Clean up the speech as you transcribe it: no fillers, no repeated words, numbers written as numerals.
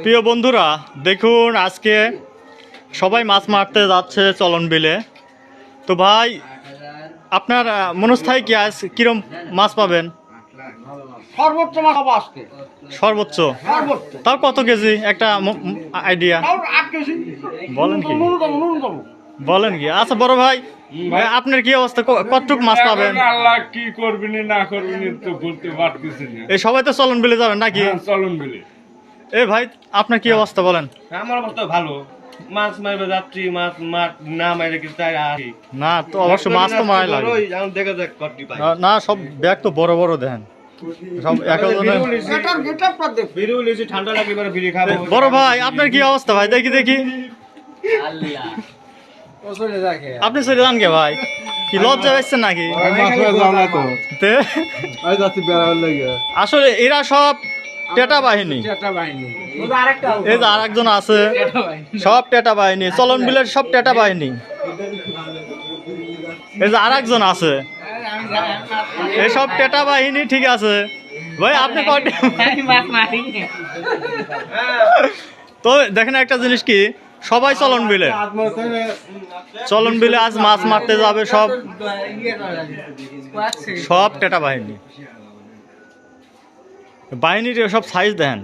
প্রিয় বন্ধুরা, দেখুন আজকে সবাই মাছ মারতে যাচ্ছে চলন বিলে। তো ভাই, আপনার মনস্থায় কি আজ কিরম মাছ পাবেন? সর্বোচ্চ মাছ পাবো আজকে। সর্বোচ্চ? সর্বোচ্চ তাও কত কেজি একটা আইডিয়া তাও 8 কেজি। বলেন কি? ন্যূনতম। বলেন কি? আচ্ছা বড় ভাই, আপনার কি অবস্থা, কতটুক মাছ পাবেন? আল্লাহ কি করবেন না করবেন তো বলতে পারতেছি না। এই সবাই তো চলন বিলে যাবেন নাকি? চলুন বলে এই ভাই, আপনার কি অবস্থা বলেন? আমার অবস্থা ভালো। মাছ মারবে যাচ্ছি, মাছ না মারে কি তাই আসি না তো অবশ্য মাছ তো মারাই লাগে। দেখা যাক কটি পাই। না, সব ব্যাগ তো বড় বড় দেন, সব একজনের। এটার গেটআপ পর দেখ। বিড়িও লিছি, ঠান্ডা লাগে এবারে বিড়ি খাবো। বড় ভাই, আপনার কি অবস্থা ভাই? দেখি দেখি। আপনি চলে যান কে ভাই? কি লজ্জা পাচ্ছেন নাকি? তে? আসলে এরা সব টেটা বাহিনী। এই যে আরেকজন আছে, সব টেটা বাহিনী, চলন বিলের সব টেটা বাহিনী। এই যে আরেকজন আছে, এসব টেটা বাহিনী। ঠিক আছে ভাই, আপনি কয়টা? তো দেখেন একটা জিনিস কি, সবাই চলন বিলে আজ মাছ মারতে যাবে। সব টেটা বাহিনীর সব সাইজ দেন।